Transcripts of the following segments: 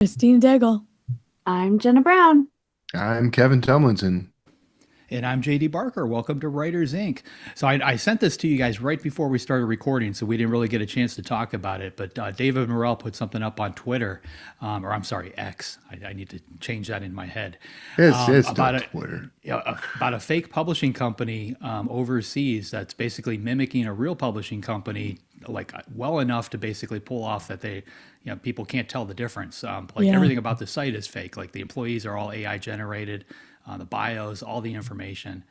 Christine Daigle. I'm Jenna Brown. I'm Kevin Tumlinson. And I'm JD Barker. Welcome to Writers Inc. So I sent this to you guys right before we started recording, so we didn't really get a chance to talk about it. But David Morrell put something up on Twitter, or I'm sorry, X. I need to change that in my head. It's about not Twitter. About a fake publishing company overseas that's basically mimicking a real publishing company, like well enough to basically pull off that people can't tell the difference. Everything about the site is fake. Like the employees are all AI generated. The bios, all the information,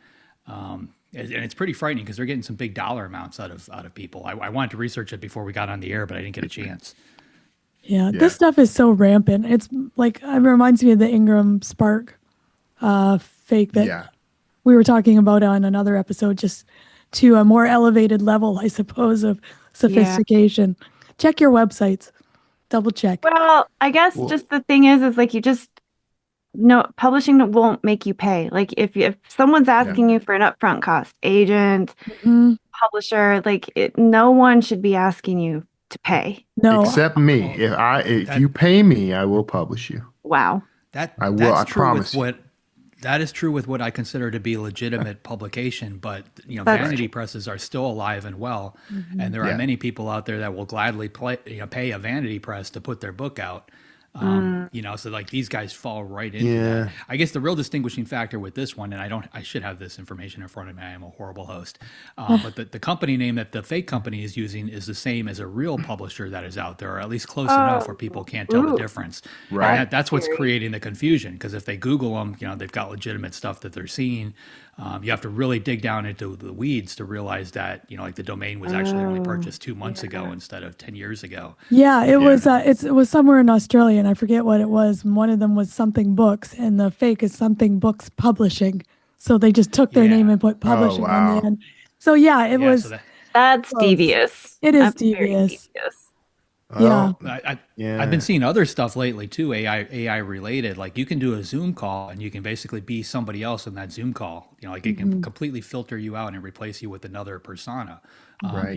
and it's pretty frightening because they're getting some big dollar amounts out of people. I wanted to research it before we got on the air, but I didn't get a chance. Yeah, this stuff is so rampant. It's like it reminds me of the Ingram Spark fake that we were talking about on another episode, just to a more elevated level, I suppose, of sophistication. Check your websites, double check. Well, I guess just the thing is like you just no publishing won't make you pay. Like if someone's asking you for an upfront cost, agent, publisher, no one should be asking you to pay. No, except me. If you pay me, I will publish you. Wow. I will. I promise. That is true with what I consider to be legitimate publication, but vanity presses are still alive and well, and there are many people out there that will gladly pay a vanity press to put their book out. So like these guys fall right into that. I guess the real distinguishing factor with this one, and I should have this information in front of me. I am a horrible host. But the company name that the fake company is using is the same as a real publisher that is out there, or at least close enough where people can't tell the difference. Right. And that's what's creating the confusion, because if they Google them, they've got legitimate stuff that they're seeing. You have to really dig down into the weeds to realize that, like the domain was actually only purchased 2 months ago instead of 10 years ago. Yeah, it was it was somewhere in Australia, and I forget what it was. One of them was Something Books, and the fake is Something Books Publishing. So they just took their name and put publishing on the end. So it was. So that's devious. It is That's devious. I've been seeing other stuff lately too, AI related. Like you can do a Zoom call and you can basically be somebody else in that Zoom call. It can completely filter you out and replace you with another persona.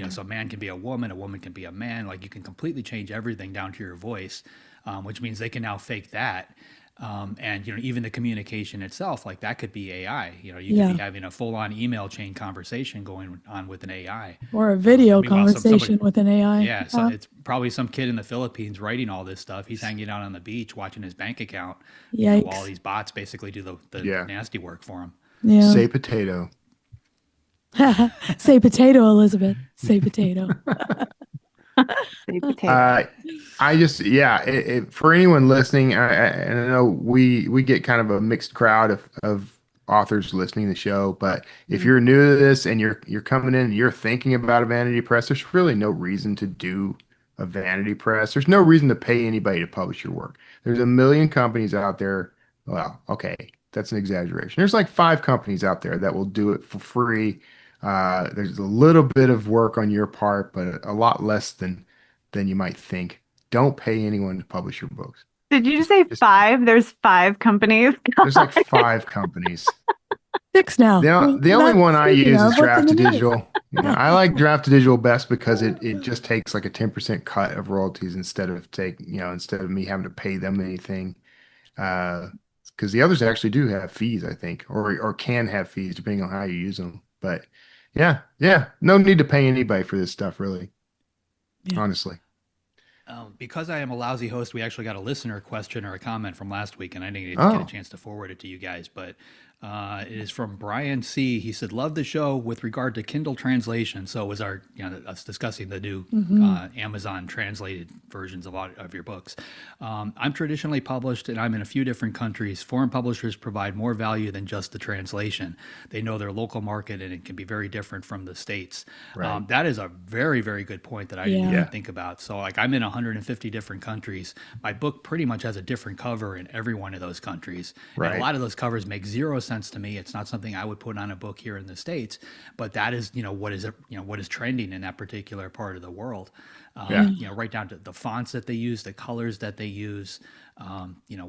So a man can be a woman can be a man. Like you can completely change everything down to your voice, which means they can now fake that. And even the communication itself, like that could be AI. You could be having a full-on email chain conversation going on with an AI, or a video conversation with an AI. Yeah, so it's probably some kid in the Philippines writing all this stuff. He's hanging out on the beach watching his bank account. While these bots basically do the nasty work for him. Yeah. Say potato. Say potato, Elizabeth. Say potato. I just for anyone listening, I know we get kind of a mixed crowd of authors listening to the show, but if you're new to this and you're coming in and you're thinking about a vanity press, there's really no reason to do a vanity press. There's no reason to pay anybody to publish your work. There's a million companies out there. Well, okay, that's an exaggeration. There's like 5 companies out there that will do it for free. There's a little bit of work on your part, but a lot less than you might think. Don't pay anyone to publish your books. Did you just say 5? There's 5 companies. There's like 5 companies. 6 now. The only one I use is Draft to Digital. I like Draft to Digital best because it just takes like a 10% cut of royalties instead of me having to pay them anything. Because the others actually do have fees, I think, or can have fees depending on how you use them. But no need to pay anybody for this stuff, really. Honestly. Because I am a lousy host, we actually got a listener question or a comment from last week, and I didn't get a chance to forward it to you guys, but it is from Brian C. He said, love the show with regard to Kindle translation. So it was us discussing the new Amazon translated versions of your books. I'm traditionally published and I'm in a few different countries. Foreign publishers provide more value than just the translation. They know their local market and it can be very different from the States. Right. That is a very, very good point that I didn't even think about. So like I'm in 150 different countries. My book pretty much has a different cover in every one of those countries. Right. And a lot of those covers make 0 sense sense to me. It's not something I would put on a book here in the States, but that is, what is trending in that particular part of the world. Right down to the fonts that they use, the colors that they use,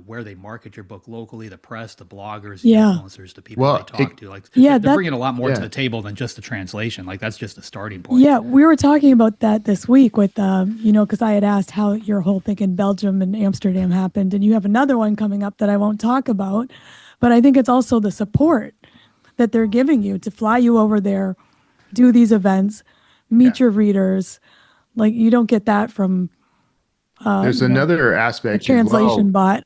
where they market your book locally, the press, the bloggers, the influencers, the people they talk to. Like, they're bringing a lot more to the table than just the translation. Like, that's just a starting point. Yeah, we were talking about that this week with, because I had asked how your whole thing in Belgium and Amsterdam happened, and you have another one coming up that I won't talk about, but I think it's also the support that they're giving you to fly you over there, do these events, meet your readers. Like, you don't get that from there's another aspect, a translation bot.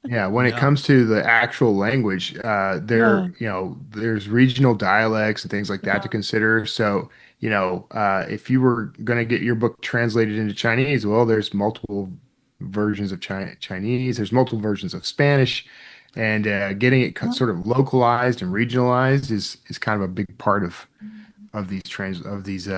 When it comes to the actual language, there's regional dialects and things like that to consider. So, if you were going to get your book translated into Chinese, well, there's multiple versions of Chinese, there's multiple versions of Spanish, and getting it sort of localized and regionalized is kind of a big part of these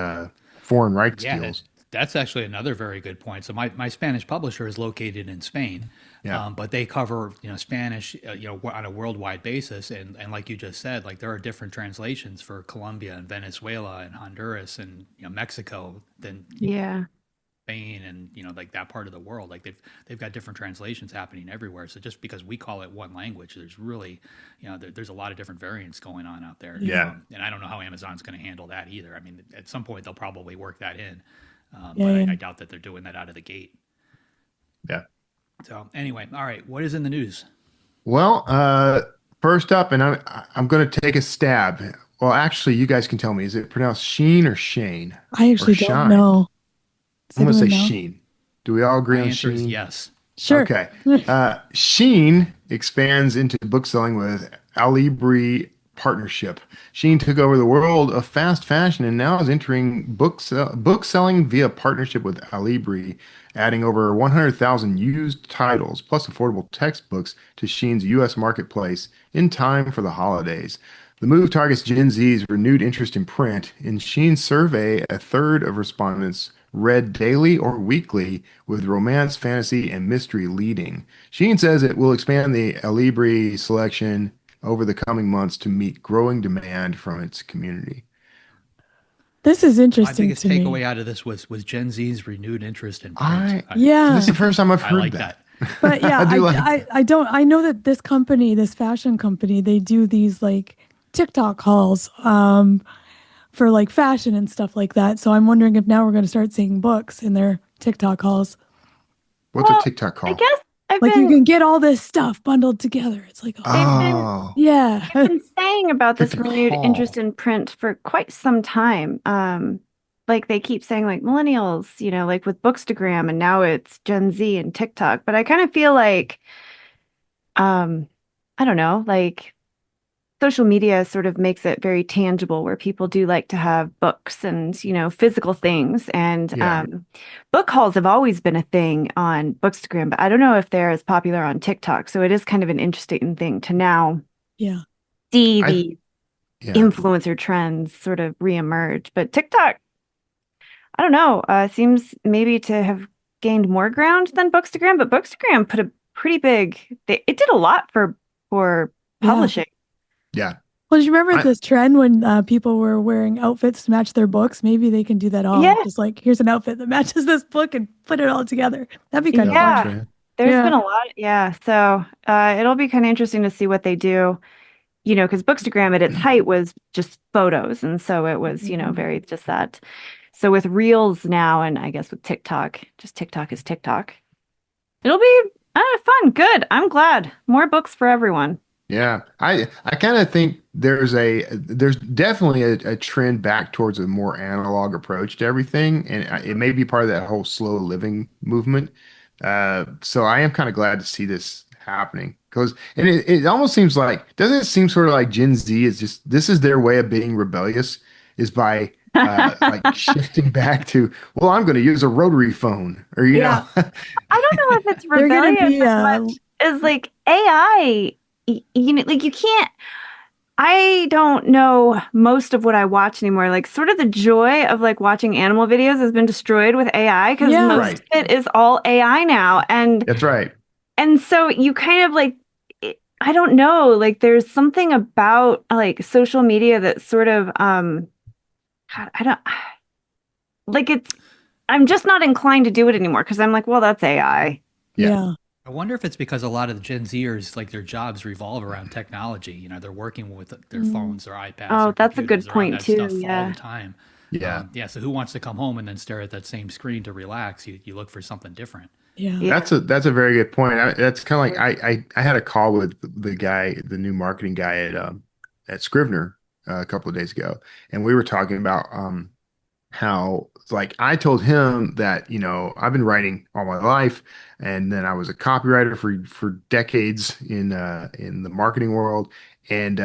foreign rights deals. That's actually another very good point. So my Spanish publisher is located in Spain, but they cover Spanish on a worldwide basis, and like you just said, like there are different translations for Colombia and Venezuela and Honduras and Mexico than Spain and like that part of the world. Like they've got different translations happening everywhere. So just because we call it one language, there's really there's a lot of different variants going on out there. And I don't know how Amazon's going to handle that either. I mean, at some point they'll probably work that in. But I doubt that they're doing that out of the gate. Yeah. So anyway, all right. What is in the news? Well, first up, and I'm going to take a stab. Well, actually, you guys can tell me. Is it pronounced Sheen or Shane? I actually don't know. I'm going to say Sheen. Do we all agree on Sheen? Sheen? Yes. Sure. Okay. Sheen expands into book selling with Alibri partnership. Sheen took over the world of fast fashion and now is entering book selling via partnership with Alibri, adding over 100,000 used titles plus affordable textbooks to Sheen's U.S. marketplace in time for the holidays. The move targets Gen Z's renewed interest in print. In Sheen's survey, a third of respondents read daily or weekly, with romance, fantasy, and mystery leading. Sheen says it will expand the Alibri selection over the coming months to meet growing demand from its community. This is interesting. My biggest takeaway out of this was Gen Z's renewed interest in print. This is the first time I've heard that. But yeah, I know that this company, this fashion company, they do these like TikTok hauls for like fashion and stuff like that. So I'm wondering if now we're going to start seeing books in their TikTok hauls. What's a TikTok haul? I guess you can get all this stuff bundled together. It's like, I've been saying about this renewed interest in print for quite some time. Like they keep saying like millennials, like with Bookstagram, and now it's Gen Z and TikTok. But I kind of feel like, I don't know, like social media sort of makes it very tangible where people do like to have books and, physical things. And book hauls have always been a thing on Bookstagram, but I don't know if they're as popular on TikTok. So it is kind of an interesting thing to now see the influencer trends sort of reemerge. But TikTok, I don't know, seems maybe to have gained more ground than Bookstagram, but Bookstagram put a pretty it did a lot for publishing. Yeah. Well, do you remember this trend when people were wearing outfits to match their books? Maybe they can do that all. Yeah. Just like, here's an outfit that matches this book and put it all together. That'd be kind of fun. There's been a lot. Yeah. So it'll be kind of interesting to see what they do, because Bookstagram at its height was just photos. And so it was, very just that. So with Reels now, and I guess with TikTok, just TikTok is TikTok. It'll be fun. Good. I'm glad. More books for everyone. Yeah, I kind of think there's definitely a trend back towards a more analog approach to everything, and it may be part of that whole slow living movement. So I am kind of glad to see this happening because it almost seems like, doesn't it seem sort of like Gen Z is just, this is their way of being rebellious, is by like shifting back to, well, I'm going to use a rotary phone, or know. I don't know if it's rebellious as much as like AI. Like you can't, I don't know most of what I watch anymore. Like sort of the joy of like watching animal videos has been destroyed with AI because most of it is all AI now. And that's right. And so you kind of like, I don't know, like there's something about like social media that sort of God, I don't like I'm just not inclined to do it anymore because I'm like, well, that's AI. Yeah. I wonder if it's because a lot of the Gen Zers, like their jobs revolve around technology. You know, they're working with their phones, their iPads, Oh, their that's a computers. good They're on point that too. stuff all Yeah. the time. Yeah. Yeah. So who wants to come home and then stare at that same screen to relax? You look for something different. Yeah. That's a very good point. That's kind of like I had a call with the guy, the new marketing guy at Scrivener a couple of days ago, and we were talking about how like I told him that, I've been writing all my life, and then I was a copywriter for decades in the marketing world. And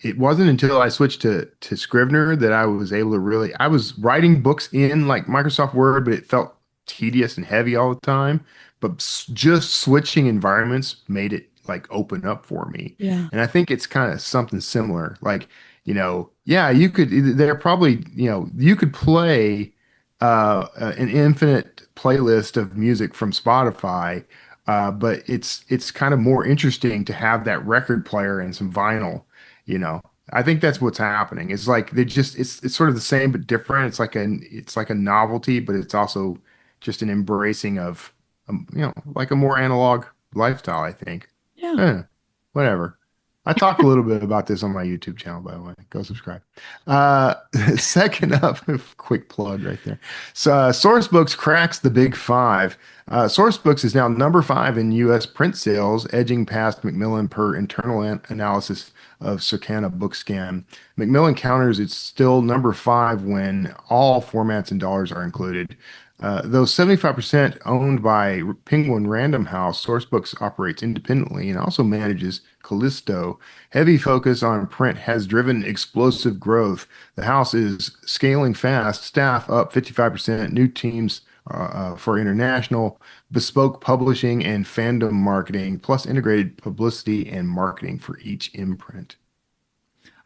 it wasn't until I switched to Scrivener that I was able to really, I was writing books in like Microsoft Word, but it felt tedious and heavy all the time. But just switching environments made it like open up for me. Yeah. And I think it's kind of something similar. Like, yeah, you could, they're probably, you could play an infinite playlist of music from Spotify, but it's kind of more interesting to have that record player and some vinyl, you know. I think that's what's happening. It's like they just it's sort of the same but different. It's like a novelty, but it's also just an embracing of like a more analog lifestyle, I think. Yeah. Whatever. I talk a little bit about this on my YouTube channel, by the way. Go subscribe. Second up, quick plug right there. So, Sourcebooks cracks the big five. Sourcebooks is now number 5 in U.S. print sales, edging past Macmillan per internal analysis of Circana BookScan. Macmillan counters it's still number 5 when all formats and dollars are included. Though 75% owned by Penguin Random House, Sourcebooks operates independently and also manages Callisto. Heavy focus on print has driven explosive growth. The house is scaling fast, staff up 55%, new teams for international, bespoke publishing and fandom marketing, plus integrated publicity and marketing for each imprint.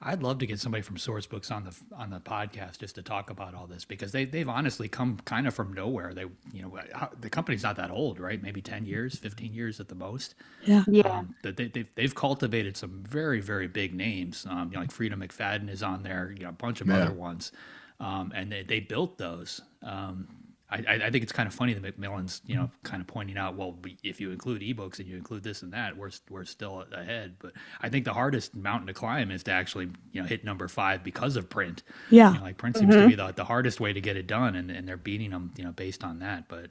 I'd love to get somebody from Sourcebooks on the podcast just to talk about all this, because they've honestly come kind of from nowhere. The company's not that old, right? Maybe 10 years, 15 years at the most. Yeah. Yeah. They've cultivated some very, very big names. Like Frida McFadden is on there, a bunch of other ones. And they built those. I think it's kind of funny that Macmillan's, kind of pointing out, well, if you include ebooks and you include this and that, we're still ahead. But I think the hardest mountain to climb is to actually, hit number 5 because of print. Yeah. Like print seems to be the hardest way to get it done, and they're beating them, based on that. But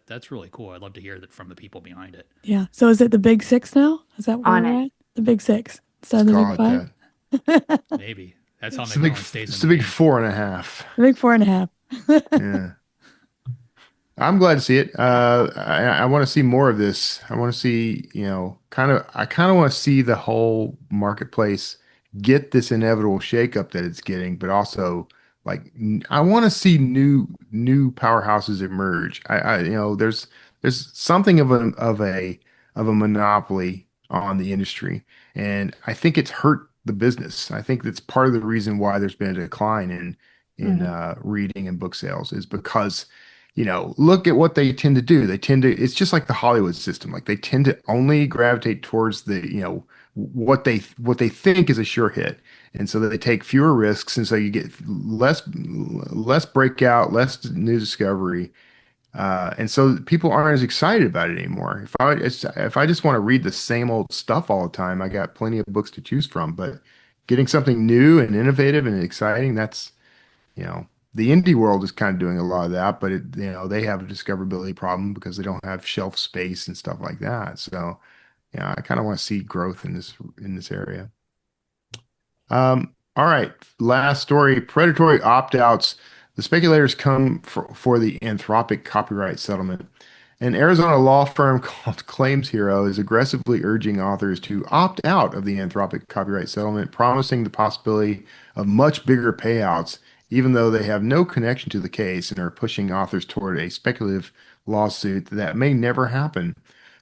that's really cool. I'd love to hear that from the people behind it. Yeah. So is it the big 6 now? Is that where we're at? The big 6 instead of the big 5? Maybe that's how Macmillan stays. It's the big 4.5. The big 4.5. Yeah. I'm glad to see it. I want to see more of this. I want to see, I kind of want to see the whole marketplace get this inevitable shakeup that it's getting, but also like I want to see new powerhouses emerge. There's something of a monopoly on the industry, and I think it's hurt the business. I think that's part of the reason why there's been a decline in reading and book sales is because look at what they tend to do. It's just like the Hollywood system. Like they tend to only gravitate towards what they think is a sure hit. And so they take fewer risks. And so you get less breakout, less new discovery. And so people aren't as excited about it anymore. If I just want to read the same old stuff all the time, I got plenty of books to choose from, but getting something new and innovative and exciting, that's, the indie world is kind of doing a lot of that, but they have a discoverability problem because they don't have shelf space and stuff like that. So, I kind of want to see growth in this area. All right, last story: predatory opt-outs. The speculators come for the Anthropic copyright settlement. An Arizona law firm called Claims Hero is aggressively urging authors to opt out of the Anthropic copyright settlement, promising the possibility of much bigger payouts, even though they have no connection to the case and are pushing authors toward a speculative lawsuit that may never happen.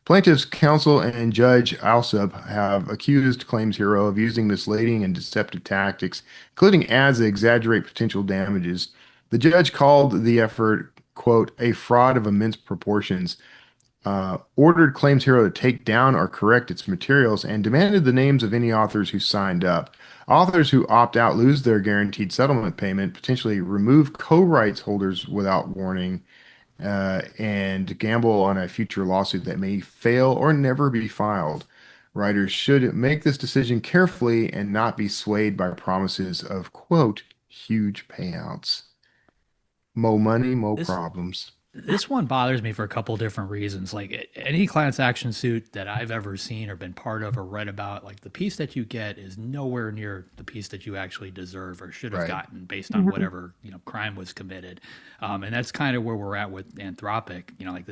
Plaintiffs' counsel and Judge Alsop have accused Claims Hero of using misleading and deceptive tactics, including ads that exaggerate potential damages. The judge called the effort, quote, a fraud of immense proportions. ordered Claims Hero to take down or correct its materials and demanded the names of any authors who signed up. Authors who opt out lose their guaranteed settlement payment, potentially remove co-rights holders without warning, and gamble on a future lawsuit that may fail or never be filed. Writers should make this decision carefully and not be swayed by promises of, quote, huge payouts. Mo money, mo problems. This one bothers me for a couple different reasons. Like any class action suit that I've ever seen or been part of or read about, like the piece that you get is nowhere near the piece that you actually deserve or should have gotten based on whatever, crime was committed. And that's kind of where we're at with Anthropic. Like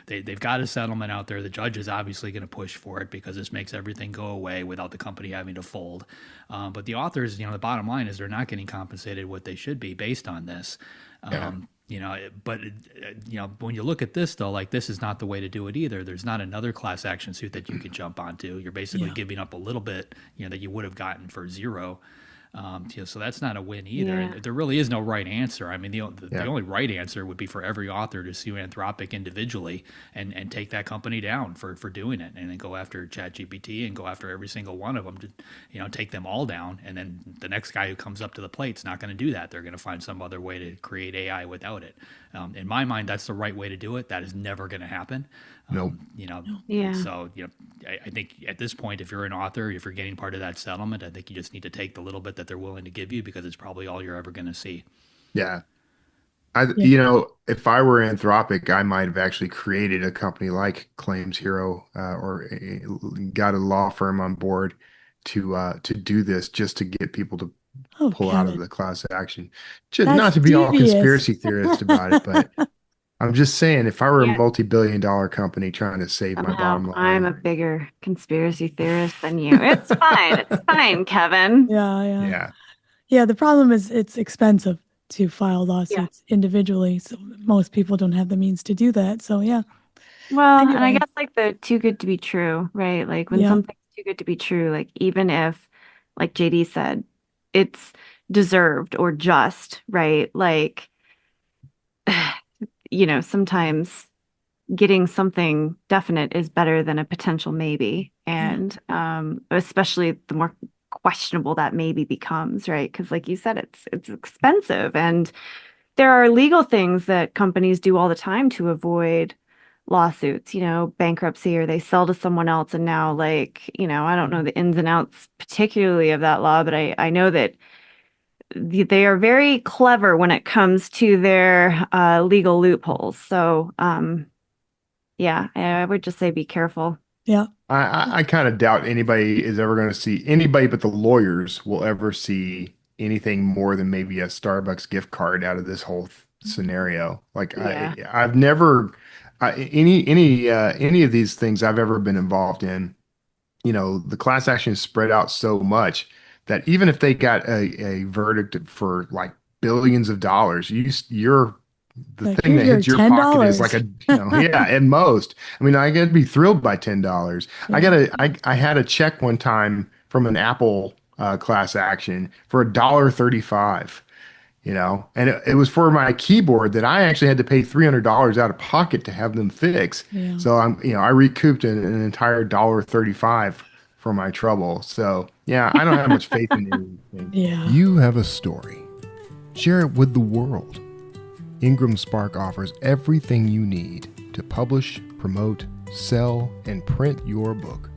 they've got a settlement out there. The judge is obviously going to push for it because this makes everything go away without the company having to fold. But the authors, the bottom line is they're not getting compensated what they should be based on this. But when you look at this though, like this is not the way to do it either. There's not another class action suit that you can jump onto. You're basically giving up a little bit, that you would have gotten for zero. So that's not a win either. And there really is no right answer. I mean, the only right answer would be for every author to sue Anthropic individually and take that company down for doing it, and then go after ChatGPT and go after every single one of them to, take them all down. And then the next guy who comes up to the plate's not going to do that. They're going to find some other way to create AI without it. In my mind, that's the right way to do it. That is never going to happen. Nope. So, I think at this point, if you're an author, if you're getting part of that settlement, I think you just need to take the little bit that they're willing to give you because it's probably all you're ever going to see. Yeah. If I were Anthropic, I might have actually created a company like Claims Hero, or got a law firm on board to do this just to get people to pull out of the class action. Just not to be all conspiracy theorist about it, but I'm just saying, if I were a multi-billion-dollar company trying to save my bottom line. I'm a bigger conspiracy theorist than you. It's fine. It's fine, Kevin. Yeah, the problem is it's expensive to file lawsuits individually. So most people don't have the means to do that. So, yeah. Well, and I guess like the too good to be true, right? Like when something's too good to be true, like even if, like JD said, it's deserved or just, right? Like, sometimes getting something definite is better than a potential maybe. And especially the more questionable that maybe becomes, right? Because like you said, it's expensive. And there are legal things that companies do all the time to avoid lawsuits, bankruptcy, or they sell to someone else. And now I don't know the ins and outs particularly of that law, but I know that they are very clever when it comes to their legal loopholes. So, I would just say be careful. Yeah. I kind of doubt anybody is ever going to see, anybody but the lawyers will ever see anything more than maybe a Starbucks gift card out of this whole scenario. Like I've never, any of these things I've ever been involved in, the class action is spread out so much that even if they got a verdict for like billions of dollars, the thing that hits your pocket is like at most. I mean, I get to be thrilled by $10. I had a check one time from an Apple class action for $1.35. And it was for my keyboard that I actually had to pay $300 out of pocket to have them fix. Yeah. So I recouped an entire $1.35 for my trouble. So I don't have much faith in anything. Yeah. You have a story. Share it with the world. Ingram Spark offers everything you need to publish, promote, sell, and print your book.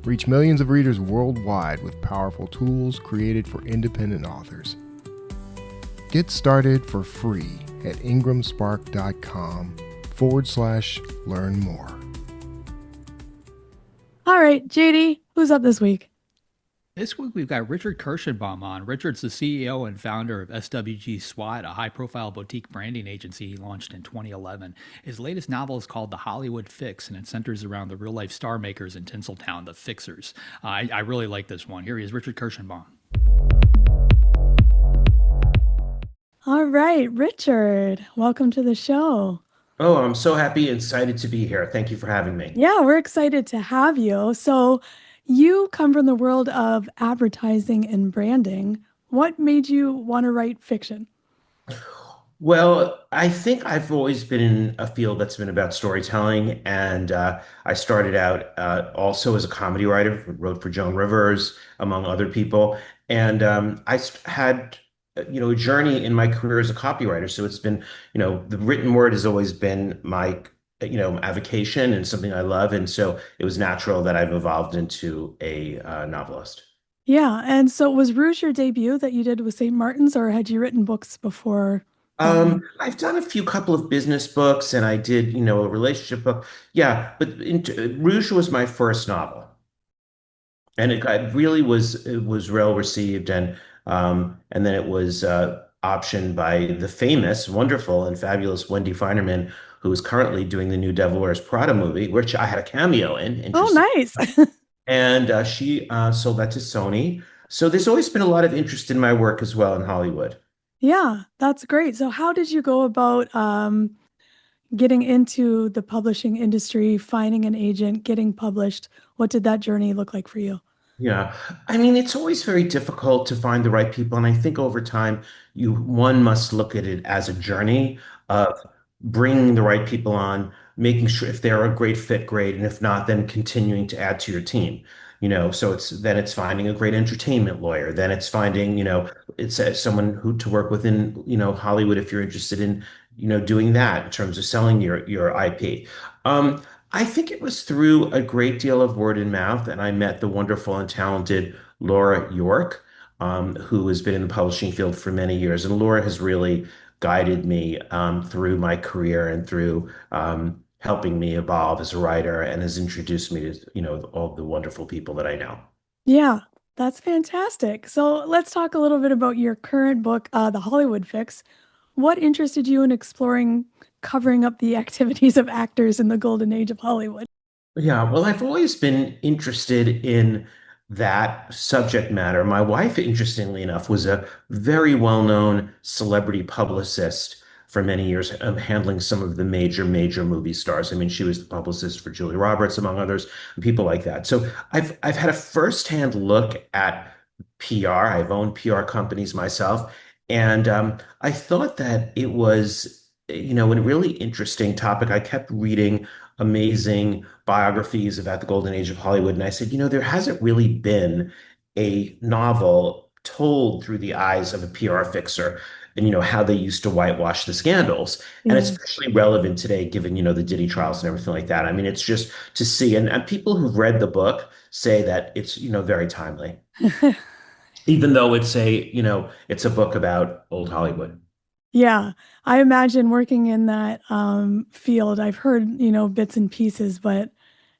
Reach millions of readers worldwide with powerful tools created for independent authors. Get started for free at ingramspark.com/learn more. All right, JD, who's up this week? This week we've got Richard Kirschenbaum on. Richard's the CEO and founder of SWG SWAT, a high-profile boutique branding agency he launched in 2011. His latest novel is called The Hollywood Fix, and it centers around the real-life star makers in Tinseltown, the Fixers. I really like this one. Here he is, Richard Kirschenbaum. All right, Richard, welcome to the show. Oh, I'm so happy and excited to be here. Thank you for having me. Yeah, we're excited to have you. So you come from the world of advertising and branding. What made you want to write fiction? Well, I think I've always been in a field that's been about storytelling, and I started out also as a comedy writer, wrote for Joan Rivers, among other people, and had a journey in my career as a copywriter. So it's been, the written word has always been my avocation and something I love, and so it was natural that I've evolved into a novelist. Yeah. And so was Rouge your debut that you did with St. Martin's, or had you written books before that one? I've done a few couple of business books and I did, a relationship book. Yeah, but Rouge was my first novel. And it was well received and then it was optioned by the famous, wonderful, and fabulous Wendy Feinerman, who is currently doing the new Devil Wears Prada movie, which I had a cameo in, Oh, interesting. nice. And she sold that to Sony. So there's always been a lot of interest in my work as well in Hollywood. Yeah, that's great. So how did you go about getting into the publishing industry, finding an agent, getting published? What did that journey look like for you? Yeah. I mean, it's always very difficult to find the right people. And I think over time, one must look at it as a journey of bringing the right people on, making sure if they're a great fit, great. And if not, then continuing to add to your team. So it's finding a great entertainment lawyer. Then it's finding, it's someone who to work with in, Hollywood if you're interested in, doing that in terms of selling your IP. Um, I think it was through a great deal of word and mouth, and I met the wonderful and talented Laura York, who has been in the publishing field for many years. And Laura has really guided me through my career and through helping me evolve as a writer, and has introduced me to, all the wonderful people that I know. Yeah, that's fantastic. So let's talk a little bit about your current book, The Hollywood Fix. What interested you in exploring covering up the activities of actors in the golden age of Hollywood? Yeah, well, I've always been interested in that subject matter. My wife, interestingly enough, was a very well-known celebrity publicist for many years, handling some of the major movie stars. I mean, she was the publicist for Julia Roberts, among others, and people like that. So I've had a firsthand look at PR. I've owned PR companies myself, and I thought that it was, a really interesting topic. I kept reading amazing biographies about the golden age of Hollywood. And I said, there hasn't really been a novel told through the eyes of a PR fixer and, how they used to whitewash the scandals. And it's Yeah. especially relevant today, given, the Diddy trials and everything like that. I mean, it's just to see, and people who've read the book say that it's, very timely, even though it's a book about old Hollywood. Yeah, I imagine working in that field. I've heard, bits and pieces, but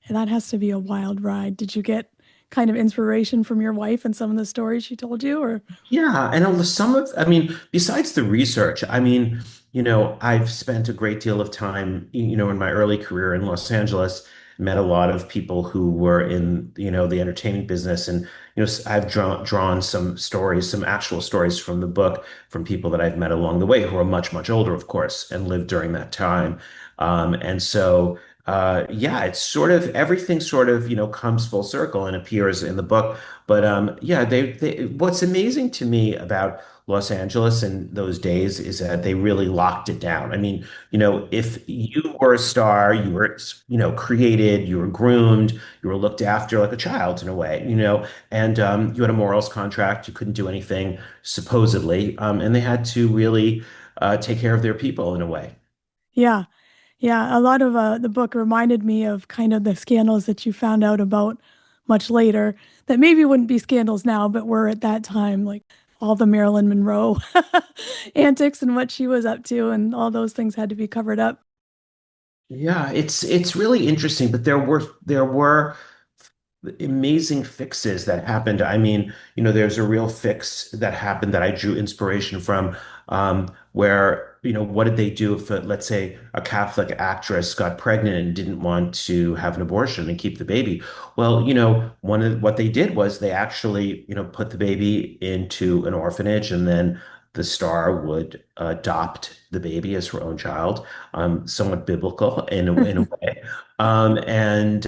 that has to be a wild ride. Did you get kind of inspiration from your wife and some of the stories she told you, or? Yeah, and I mean, besides the research, I mean, I've spent a great deal of time, in my early career in Los Angeles, met a lot of people who were in, the entertainment business, and I've drawn some actual stories from the book, from people that I've met along the way who are much older, of course, and lived during that time, and so. Yeah, it's sort of everything sort of, comes full circle and appears in the book. But yeah, what's amazing to me about Los Angeles in those days is that they really locked it down. I mean, if you were a star, you were, created, you were groomed, you were looked after like a child in a way, and you had a morals contract, you couldn't do anything supposedly, and they had to really take care of their people in a way. Yeah, yeah. A lot of the book reminded me of kind of the scandals that you found out about much later that maybe wouldn't be scandals now, but were at that time, like all the Marilyn Monroe antics and what she was up to, and all those things had to be covered up. Yeah, it's really interesting, but there were amazing fixes that happened. I mean, there's a real fix that happened that I drew inspiration from, where, what did they do if, let's say, a Catholic actress got pregnant and didn't want to have an abortion and keep the baby? Well, one of what they did was they actually, put the baby into an orphanage, and then the star would adopt the baby as her own child, somewhat biblical in a way. And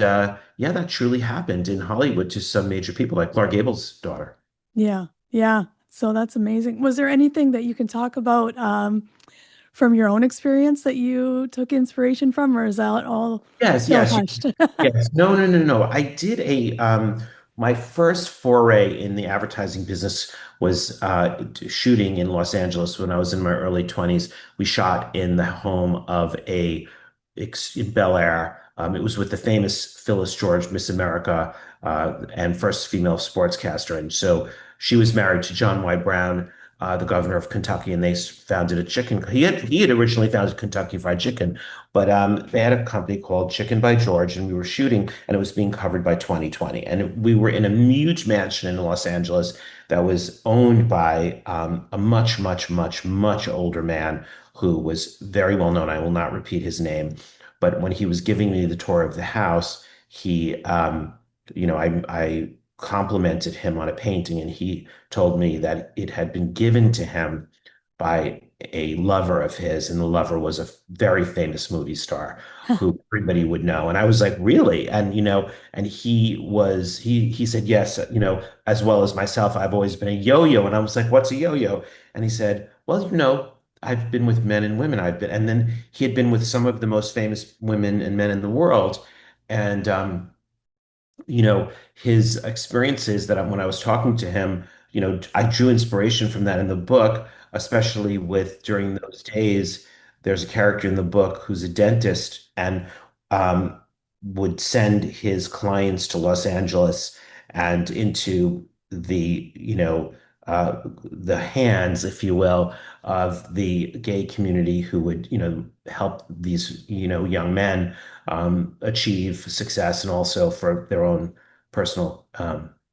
yeah, that truly happened in Hollywood to some major people, like Clark Gable's daughter. Yeah, yeah. So that's amazing. Was there anything that you can talk about from your own experience that you took inspiration from, or is that all Yes, still yes, hushed? yes. No, no, no, no. I did my first foray in the advertising business was shooting in Los Angeles when I was in my early 20s. We shot in the home of in Bel Air. It was with the famous Phyllis George, Miss America, and first female sportscaster. And so she was married to John Y. Brown, the governor of Kentucky, and they founded a chicken. He had originally founded Kentucky Fried Chicken, but they had a company called Chicken by George, and we were shooting, and it was being covered by 2020. And we were in a huge mansion in Los Angeles that was owned by a much, much, much, much older man who was very well known. I will not repeat his name, but when he was giving me the tour of the house, I complimented him on a painting, and he told me that it had been given to him by a lover of his, and the lover was a very famous movie star who everybody would know. And I was like, really? And and he said, yes, as well as myself, I've always been a yo-yo. And I was like, what's a yo-yo? And he said, well, I've been with men and women. And then he had been with some of the most famous women and men in the world. And his experiences when I was talking to him, I drew inspiration from that in the book, especially with during those days. There's a character in the book who's a dentist and um, would send his clients to Los Angeles and into the hands, if you will, of the gay community who would, help these, young men achieve success and also for their own personal,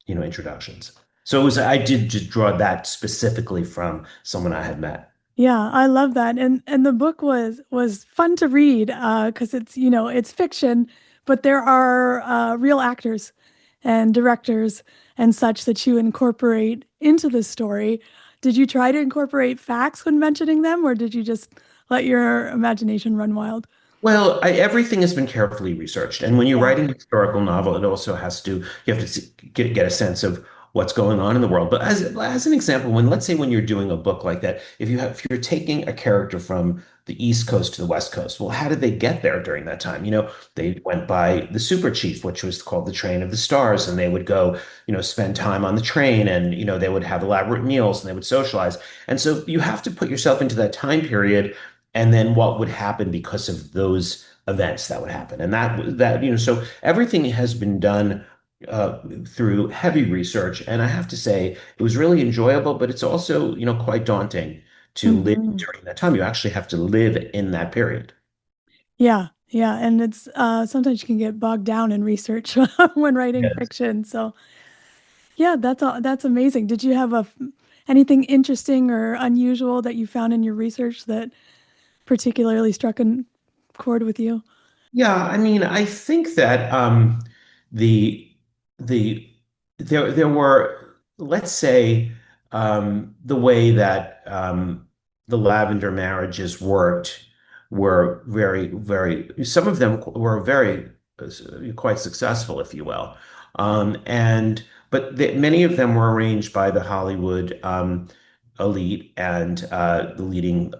introductions. So I did just draw that specifically from someone I had met. Yeah, I love that. And the book was fun to read because it's fiction, but there are real actors and directors and such that you incorporate into the story. Did you try to incorporate facts when mentioning them, or did you just let your imagination run wild? Well, everything has been carefully researched, and when you're Yeah. writing a historical novel, it also you have to get a sense of what's going on in the world. But as an example, let's say when you're doing a book like that, if you're taking a character from the East Coast to the West Coast, well, how did they get there during that time? They went by the Super Chief, which was called the Train of the Stars, and they would go, spend time on the train, and they would have elaborate meals, and they would socialize. And so you have to put yourself into that time period and then what would happen because of those events that would happen. And so everything has been done through heavy research. And I have to say, it was really enjoyable, but it's also, quite daunting to live Hmm. during that time. You actually have to live in that period. Yeah, yeah, and it's sometimes you can get bogged down in research when writing Yes. fiction. So yeah, that's amazing. Did you have anything interesting or unusual that you found in your research that particularly struck a chord with you? Yeah, I mean, I think that the the there were, let's say, the way that the lavender marriages worked were very, very. Some of them were very quite successful, if you will, and many of them were arranged by the Hollywood elite and the leading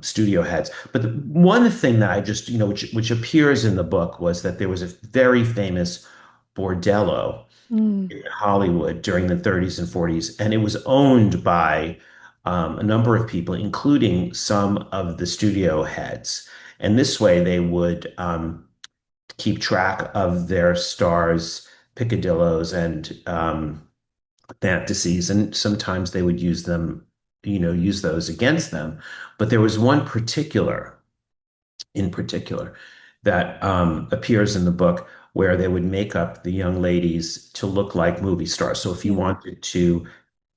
studio heads. But the one thing that I just, which appears in the book was that there was a very famous bordello Mm. in Hollywood during the 30s and 40s, and it was owned by a number of people, including some of the studio heads. And this way they would keep track of their stars' picadillos and fantasies, and sometimes they would use those against them. But there was one in particular, that appears in the book where they would make up the young ladies to look like movie stars. So if you Yeah. wanted to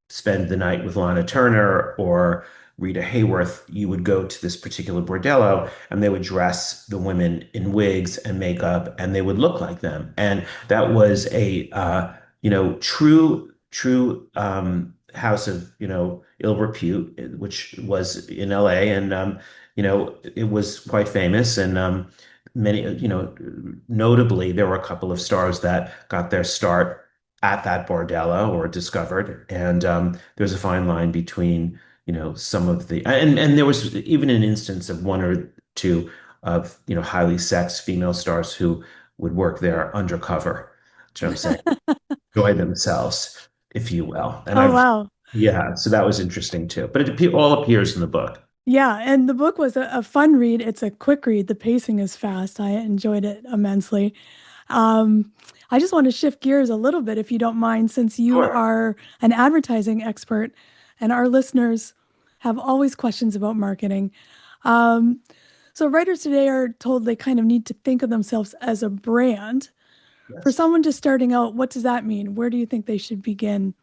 spend the night with Lana Turner or Rita Hayworth, you would go to this particular bordello and they would dress the women in wigs and makeup and they would look like them. And that was a true house of ill repute, which was in LA, and it was quite famous, and many notably there were a couple of stars that got their start at that bordello or discovered. And there's a fine line between some of and there was even an instance of one or two of, highly sexed female stars who would work there undercover. Do you know what I'm saying? Enjoy themselves, if you will. And Oh, wow. yeah, so that was interesting too. But it all appears in the book. Yeah, and the book was a fun read. It's a quick read. The pacing is fast. I enjoyed it immensely. Um, I just want to shift gears a little bit, if you don't mind, since you Sure. are an advertising expert and our listeners have always questions about marketing. Um, so writers today are told they kind of need to think of themselves as a brand. For Yes. someone just starting out, what does that mean? Where do you think they should begin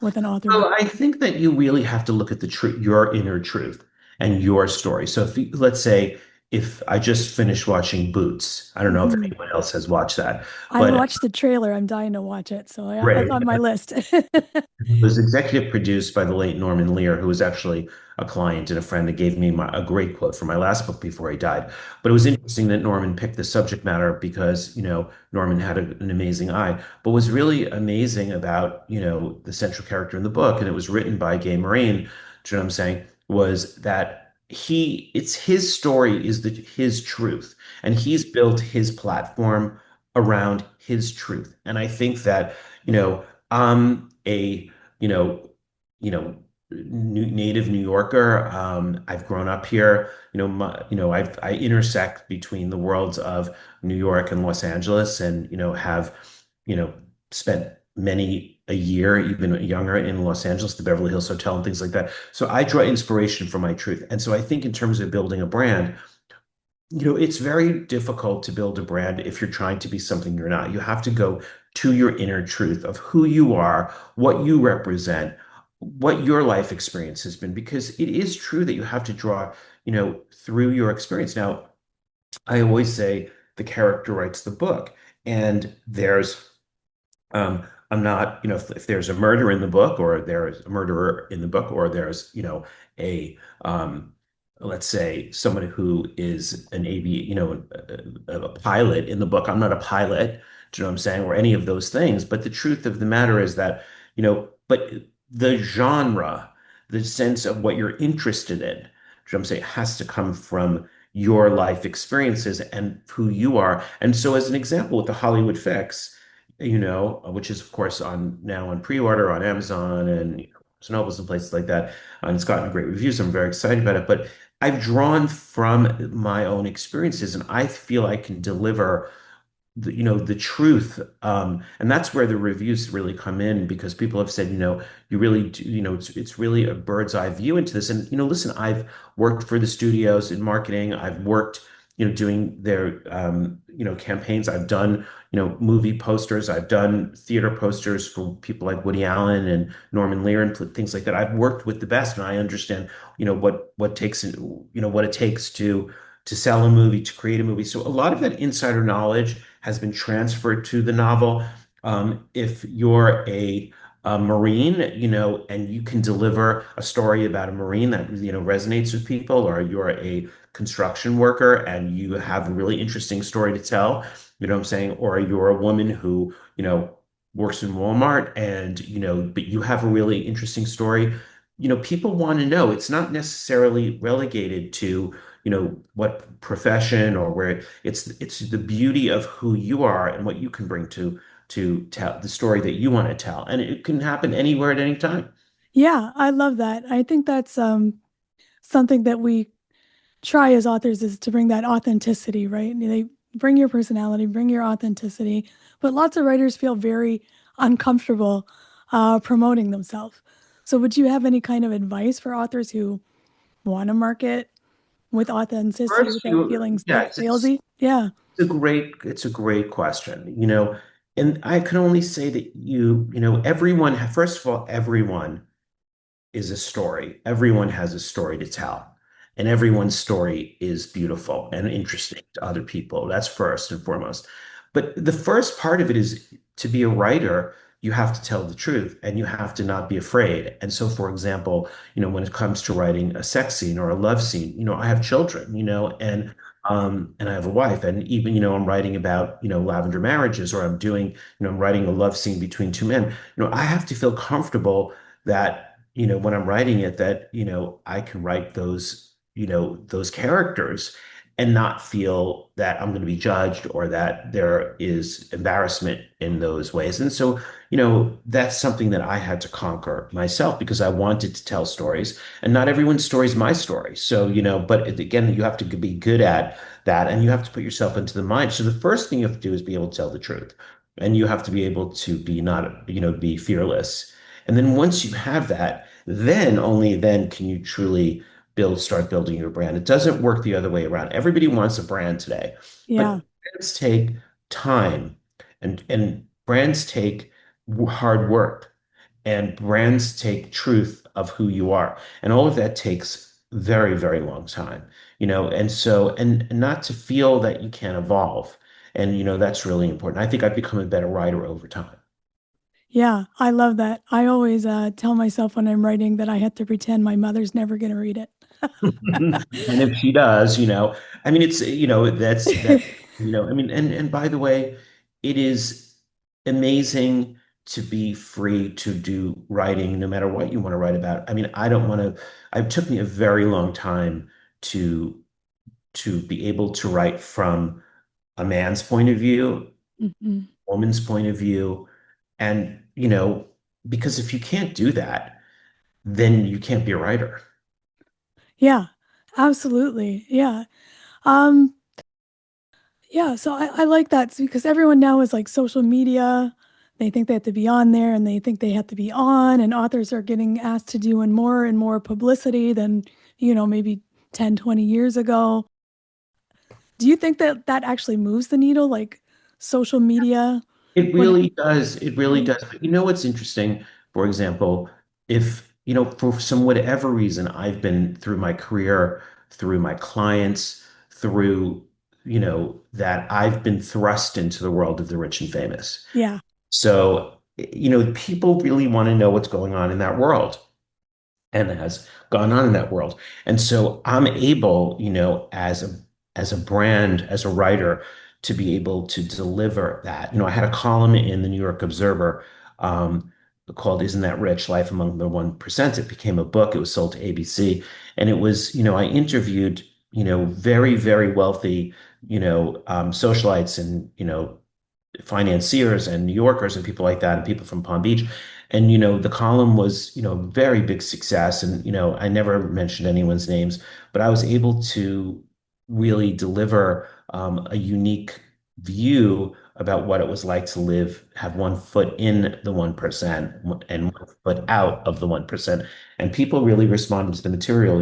with an author book? Well, I think that you really have to look at the truth, your inner truth and your story. So let's say if I just finished watching Boots, I don't know if Mhm. anyone else has watched that, I but watched the trailer. I'm dying to watch it. So yeah, that's great. on my list. It was executive produced by the late Norman Lear, who was actually a client and a friend that gave me a great quote for my last book before he died. But it was interesting that Norman picked the subject matter because, Norman had an amazing eye. But what's really amazing about, the central character in the book, and it was written by Gay Marine, do you know what I'm saying, was that it's his story is his truth. And he's built his platform around his truth. And I think that, I'm a you know, native New Yorker. I've grown up here. I intersect between the worlds of New York and Los Angeles, and have you know spent many a year, even younger, in Los Angeles, the Beverly Hills Hotel, and things like that. So I draw inspiration from my truth, and so I think in terms of building a brand. It's very difficult to build a brand if you're trying to be something you're not. You have to go to your inner truth of who you are, what you represent, what your life experience has been, because it is true that you have to draw, through your experience. Now, I always say the character writes the book, and I'm not, if there's a murder in the book, or there's a murderer in the book, or there's, a, let's say someone who is an a pilot in the book. I'm not a pilot, do you know what I'm saying, or any of those things. But the truth of the matter is that, but the genre, the sense of what you're interested in, do you know what I'm saying, has to come from your life experiences and who you are. And so, as an example, with the Hollywood Fix, which is of course on pre-order on Amazon and Barnes and Nobles and places like that. And it's gotten great reviews. I'm very excited about it. But I've drawn from my own experiences, and I feel I can deliver the truth. And that's where the reviews really come in, because people have said, you really do, it's really a bird's eye view into this. And, listen, I've worked for the studios in marketing. I've worked, doing their, campaigns. I've done, movie posters. I've done theater posters for people like Woody Allen and Norman Lear and things like that. I've worked with the best, and I understand, what it takes to sell a movie, to create a movie. So a lot of that insider knowledge has been transferred to the novel. If you're a Marine, and you can deliver a story about a Marine that, resonates with people, or you're a construction worker and you have a really interesting story to tell, you know what I'm saying? Or you're a woman who, works in Walmart and, but you have a really interesting story. People want to know. It's not necessarily relegated to, what profession or where. It's the beauty of who you are and what you can bring to tell the story that you want to tell. And it can happen anywhere at any time. Yeah, I love that. I think that's something that we try as authors, is to bring that authenticity, right? They bring your personality, bring your authenticity, but lots of writers feel very uncomfortable promoting themselves. So would you have any kind of advice for authors who want to market with authenticity First, without feeling yeah, like salesy? Yeah. it's a great question, and I can only say that everyone, first of all, everyone is a story. Everyone has a story to tell, and everyone's story is beautiful and interesting to other people. That's first and foremost. But the first part of it is, to be a writer, you have to tell the truth and you have to not be afraid. And so, for example, when it comes to writing a sex scene or a love scene, I have children, and I have a wife, and even, I'm writing about, lavender marriages, or I'm writing a love scene between two men. I have to feel comfortable that when I'm writing it, that, I can write those characters and not feel that I'm going to be judged or that there is embarrassment in those ways. And so, that's something that I had to conquer myself because I wanted to tell stories, and not everyone's story is my story. So, but again, you have to be good at that, and you have to put yourself into the mind. So the first thing you have to do is be able to tell the truth. And you have to be able to be not, be fearless. And then once you have that, then only then can you truly start building your brand. It doesn't work the other way around. Everybody wants a brand today, Yeah. but brands take time, and brands take hard work, and brands take truth of who you are. And all of that takes very, very long time, and so, and not to feel that you can't evolve. And, that's really important. I think I've become a better writer over time. Yeah, I love that. I always tell myself when I'm writing that I have to pretend my mother's never going to read it. And if she does, I mean, it's, that's, I mean, and by the way, it is amazing to be free to do writing, no matter what you want to write about. I mean, I don't want to, it took me a very long time to, be able to write from a man's point of view, Mhm. woman's point of view. And, because if you can't do that, then you can't be a writer. Yeah, absolutely. Yeah. Um, yeah, so I like that because everyone now is like social media. They think they have to be on there and they think they have to be on, and authors are getting asked to do more and more publicity than, maybe 10, 20 years ago. Do you think that that actually moves the needle, like social media? It When really does. It really Mhm. does. But what's interesting? For example, if, for some whatever reason, I've been through my career, through my clients, through, that I've been thrust into the world of the rich and famous. Yeah, So, people really want to know what's going on in that world and has gone on in that world. And so I'm able, as a brand, as a writer, to be able to deliver that. I had a column in the New York Observer called "Isn't That Rich? Life Among the 1%." It became a book. It was sold to ABC, and it was, I interviewed, very, very wealthy, socialites and financiers and New Yorkers and people like that, and people from Palm Beach. And, the column was, a very big success. And, I never mentioned anyone's names, but I was able to really deliver a unique view about what it was like to have one foot in the 1% and one foot out of the 1%. And people really responded to the material,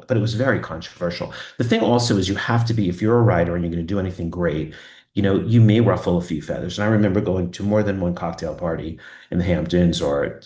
but it was very controversial. The thing also is you have to be, if you're a writer and you're going to do anything great, you may ruffle a few feathers. And I remember going to more than one cocktail party in the Hamptons or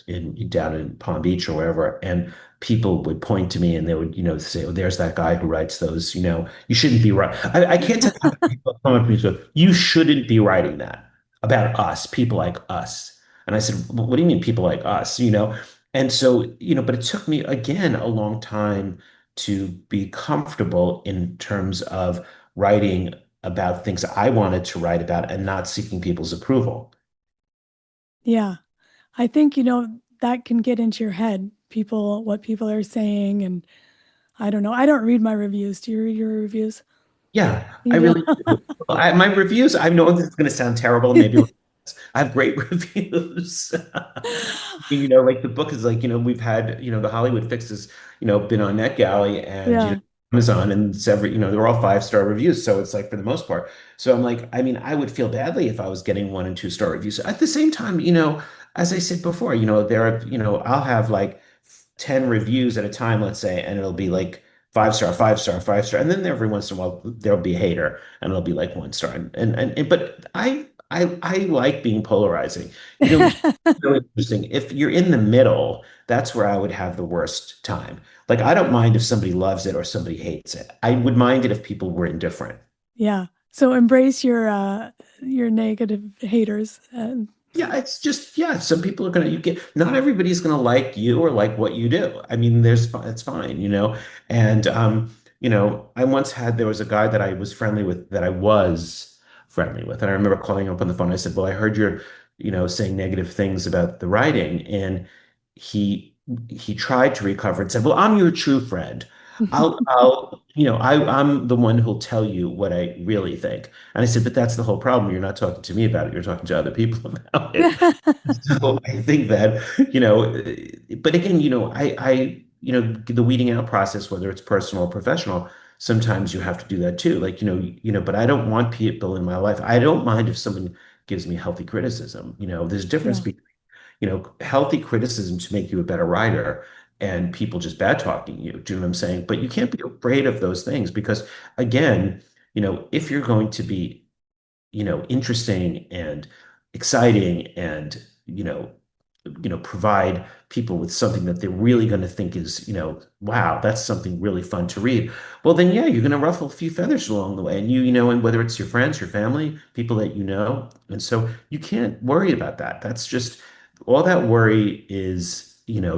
down in Palm Beach or wherever, and people would point to me and they would, say, "Oh, there's that guy who writes those. You shouldn't be right." I can't tell you how many people come up to me and go, "You shouldn't be writing that about us, people like us." And I said, "What do you mean, people like us?" And so, but it took me again a long time to be comfortable in terms of writing about things I wanted to write about and not seeking people's approval. yeah. I think, that can get into your head, what people are saying. And I don't know. I don't read my reviews. Do you read your reviews? Yeah, I You do? really do. My reviews, I know this is going to sound terrible, and maybe I have great reviews. Like the book is like, we've had, the Hollywood Fix has, been on NetGalley and, Yeah. Amazon and several, they're all 5-star reviews. So it's like for the most part. So I'm like, I mean, I would feel badly if I was getting 1 and 2-star reviews. At the same time, as I said before, there are, I'll have like 10 reviews at a time, let's say, and it'll be like 5-star, 5-star, 5-star. And then every once in a while there'll be a hater and it'll be like 1 star. But I like being polarizing. It's really interesting. If you're in the middle, that's where I would have the worst time. Like I don't mind if somebody loves it or somebody hates it. I would mind it if people were indifferent. Yeah. So embrace your negative haters. Yeah, it's just, yeah, some people are gonna, not everybody's gonna like you or like what you do. I mean, it's fine, And I once there was a guy that I was friendly with, and I remember calling him up on the phone. I said, "Well, I heard you're, saying negative things about the writing." And he he tried to recover and said, "Well, I'm your true friend. I'm the one who'll tell you what I really think." And I said, "But that's the whole problem. You're not talking to me about it. You're talking to other people about it." So I think that, but again, the weeding out process, whether it's personal or professional, sometimes you have to do that too. Like, but I don't want people in my life. I don't mind if someone gives me healthy criticism. There's a difference Yeah. between, healthy criticism to make you a better writer and people just bad talking you. Do you know what I'm saying? But you can't be afraid of those things because again, if you're going to be, interesting and exciting and, provide people with something that they're really going to think is, wow, that's something really fun to read. Well, then, yeah, you're going to ruffle a few feathers along the way. And and whether it's your friends, your family, people that you know. And so you can't worry about that. That's just all that worry is,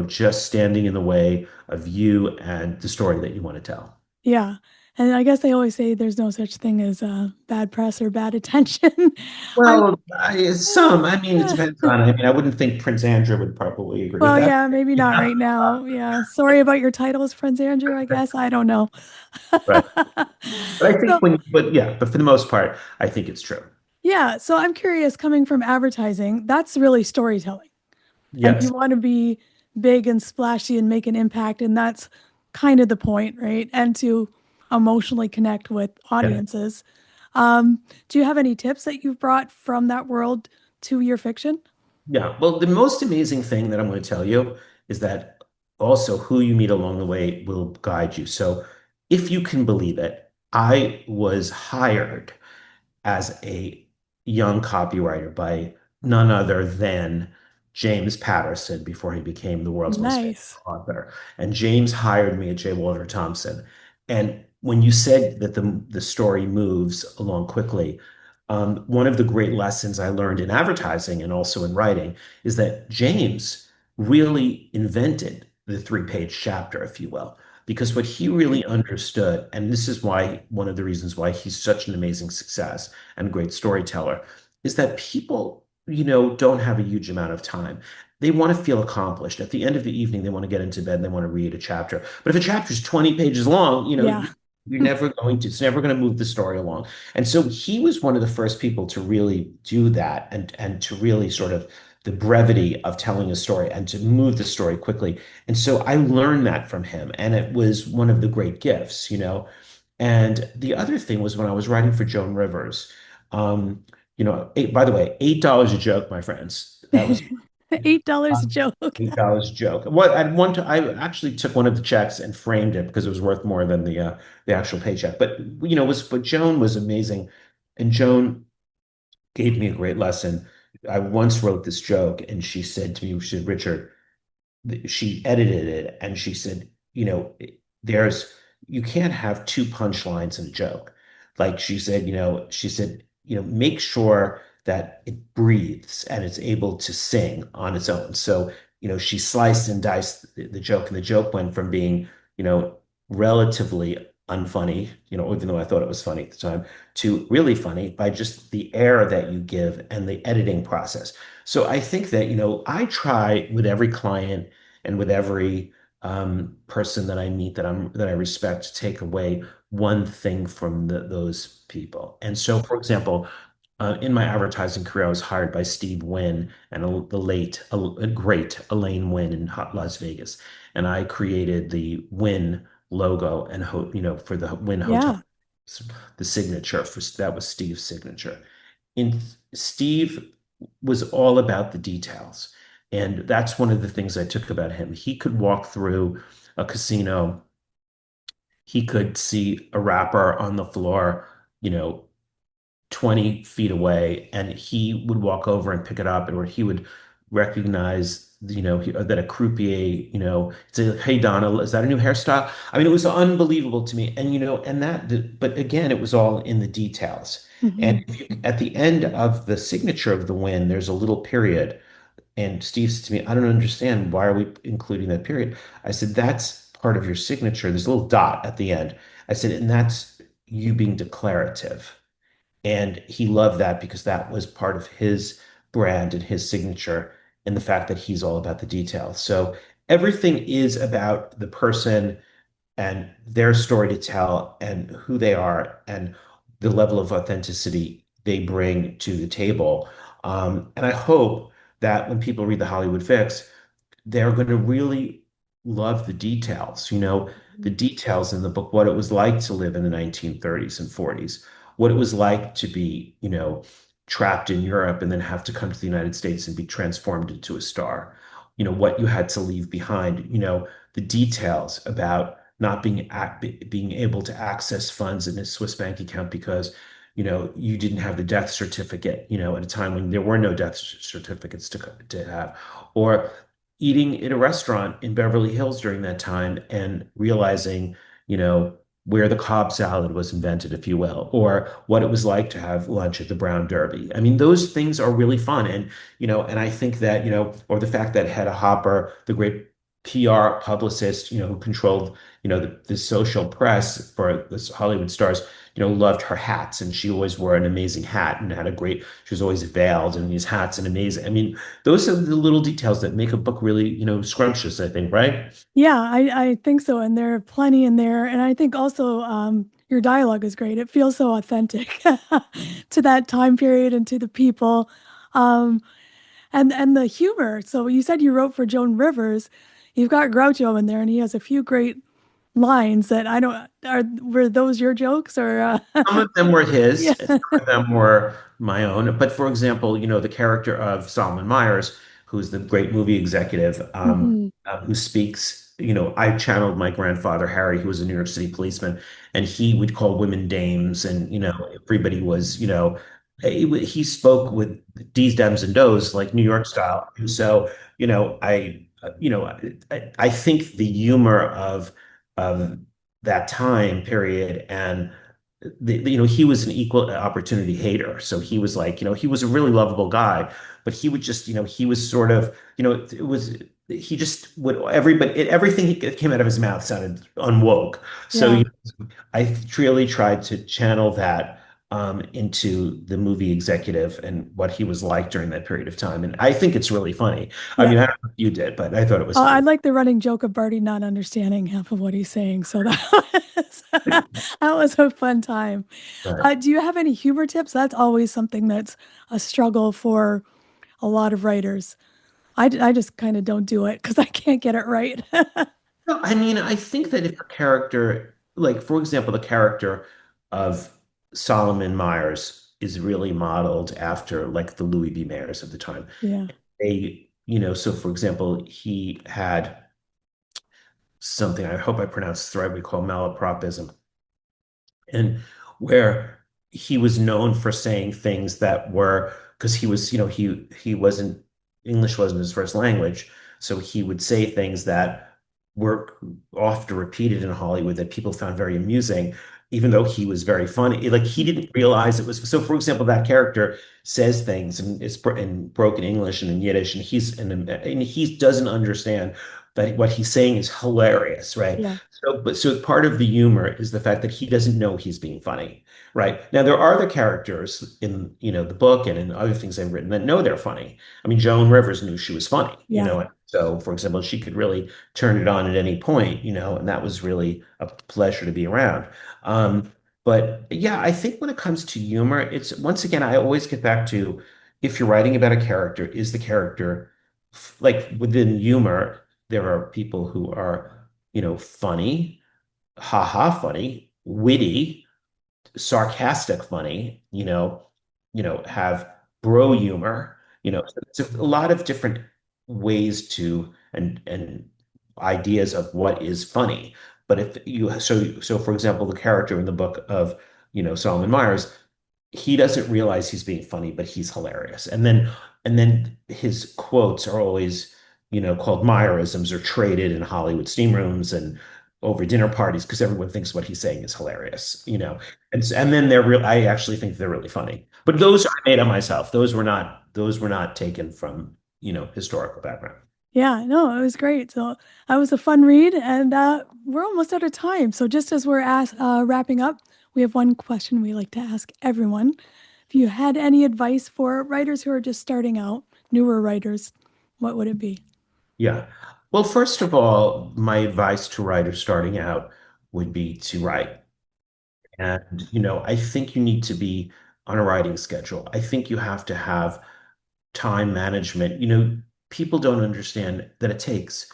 just standing in the way of you and the story that you want to tell. Yeah. And I guess they always say there's no such thing as bad press or bad attention. I'm, Well, I mean, it depends on, I wouldn't think Prince Andrew would probably agree with well, that. yeah, maybe not right now. Yeah. Sorry about your titles, Prince Andrew, I guess. I don't know. Right. But I So, think but for the most part, I think it's true. yeah. So I'm curious, coming from advertising, that's really storytelling. And you Yes. want to be big and splashy and make an impact. And that's kind of the point, right? And to emotionally connect with Yeah. audiences. Do you have any tips that you've brought from that world to your fiction? Yeah. Well, the most amazing thing that I'm going to tell you is that also who you meet along the way will guide you. So if you can believe it, I was hired as a young copywriter by none other than James Patterson before he became the world's most famous Nice. author. And James hired me at J. Walter Thompson. And when you said that the story moves along quickly, one of the great lessons I learned in advertising and also in writing is that James really invented the three-page chapter, if you will, because what he really understood, and this is why one of the reasons why he's such an amazing success and a great storyteller, is that people, don't have a huge amount of time. They want to feel accomplished. At the end of the evening, they want to get into bed and they want to read a chapter. But if a chapter is 20 pages long, Yeah. you're never going to, it's never going to move the story along. And so he was one of the first people to really do that and to really sort of the brevity of telling a story and to move the story quickly. And so I learned that from him, and it was one of the great gifts. And the other thing was when I was writing for Joan Rivers, by the way, $8 a joke, my friends. That was $8 a joke. $8 a joke. What at one time I actually took one of the checks and framed it because it was worth more than the actual paycheck. But Joan was amazing, and Joan gave me a great lesson. I once wrote this joke, and she said to me, she said, "Richard," she edited it and she said, there's you can't have two punchlines in a joke. Like she said, make sure that it breathes and it's able to sing on its own. So, she sliced and diced the joke, and the joke went from being, relatively unfunny, even though I thought it was funny at the time, to really funny by just the air that you give and the editing process. So I think that, I try with every client and with every person that I meet that I respect to take away one thing from those people. And so, for example, in my advertising career, I was hired by Steve Wynn and a great Elaine Wynn in Las Vegas, and I created the Wynn logo and for the Wynn Hotel, Yeah. the signature that was Steve's signature. And Steve was all about the details. And that's one of the things I took about him. He could walk through a casino, he could see a rapper on the floor, you know, 20 feet away, and he would walk over and pick it up, or he would recognize, that a croupier, say, "Hey, Donna, is that a new hairstyle?" I mean, it was unbelievable to me. And, but again, it was all in the details. Hmm. And at the end of the signature of the win, there's a little period. And Steve said to me, "I don't understand. Why are we including that period?" I said, "That's part of your signature. There's a little dot at the end." I said, "And that's you being declarative." And he loved that because that was part of his brand and his signature and the fact that he's all about the details. So everything is about the person and their story to tell and who they are and the level of authenticity they bring to the table. And I hope that when people read the Hollywood Fix, they're going to really love the details, the details in the book, what it was like to live in the 1930s and 40s, what it was like to be, trapped in Europe and then have to come to the United States and be transformed into a star, what you had to leave behind, the details about not being able to access funds in a Swiss bank account because you didn't have the death certificate, at a time when there were no death certificates to have, or eating in a restaurant in Beverly Hills during that time and realizing, where the Cobb salad was invented, if you will, or what it was like to have lunch at the Brown Derby. I mean, those things are really fun. And I think that, or the fact that Hedda Hopper, the great PR publicist, who controlled, the social press for this Hollywood stars, loved her hats, and she always wore an amazing hat and she was always veiled in these hats and amazing. I mean, those are the little details that make a book really, scrumptious, I think, right? Yeah, I think so. And there are plenty in there. And I think also your dialogue is great. It feels so authentic to that time period and to the people. Um, and the humor. So you said you wrote for Joan Rivers. You've got Groucho in there, and he has a few great lines that I don't were those your jokes or Some of them were yeah. his, and some of them were my own. But for example, the character of Solomon Myers, who's the great movie executive, Hmm. who speaks, I channeled my grandfather Harry, who was a New York City policeman, and he would call women dames, and everybody was, he spoke with D's, Dems, and Does like New York style. And so, I think the humor of that time period and he was an equal opportunity hater. So he was like, he was a really lovable guy, but he would just, he was sort of, it was, he just would, everything that came out of his mouth sounded unwoke. So Yeah. I really tried to channel that into the movie executive and what he was like during that period of time. And I think it's really funny. I Yeah. mean, I don't know if you did, but I thought it was I funny. like the running joke of Barty not understanding half of what he's saying. So that was a fun time. Right. Do you have any humor tips? That's always something that's a struggle for a lot of writers. I just kind of don't do it because I can't get it right. No, I mean, I think that if a character, like for example, the character of Solomon Myers is really modeled after like the Louis B. Mayers of the time. Yeah. So for example, he had something, I hope I pronounced this right, we call malapropism, and where he was known for saying things that were because he was, he wasn't English wasn't his first language, so he would say things that were often repeated in Hollywood that people found very amusing, even though he was very funny. Like he didn't realize it was so. For example, that character says things and it's in broken English and in Yiddish, and he doesn't understand that what he's saying is hilarious, right? Yeah. So part of the humor is the fact that he doesn't know he's being funny, right? Now there are the characters in the book and in other things I've written that know they're funny. I mean, Joan Rivers knew she was funny, Yeah. So for example, she could really turn it on at any point, and that was really a pleasure to be around. But yeah, I think when it comes to humor, it's once again, I always get back to if you're writing about a character, is the character like within humor, there are people who are funny, haha funny, witty, sarcastic funny, have bro humor, so it's a lot of different ways to and ideas of what is funny. But if you so for example, the character in the book of, Solomon Myers, he doesn't realize he's being funny, but he's hilarious. And then his quotes are always, called Meyerisms or traded in Hollywood steam rooms and over dinner parties because everyone thinks what he's saying is hilarious, and then they're real. I actually think they're really funny. But those I made up myself. Those were not taken from, historical background. Yeah, no, it was great. So that was a fun read, and we're almost out of time. So just as we're wrapping up, we have one question we like to ask everyone. If you had any advice for writers who are just starting out, newer writers, what would it be? Yeah. Well, first of all, my advice to writers starting out would be to write. And, I think you need to be on a writing schedule. I think you have to have time management. People don't understand that it takes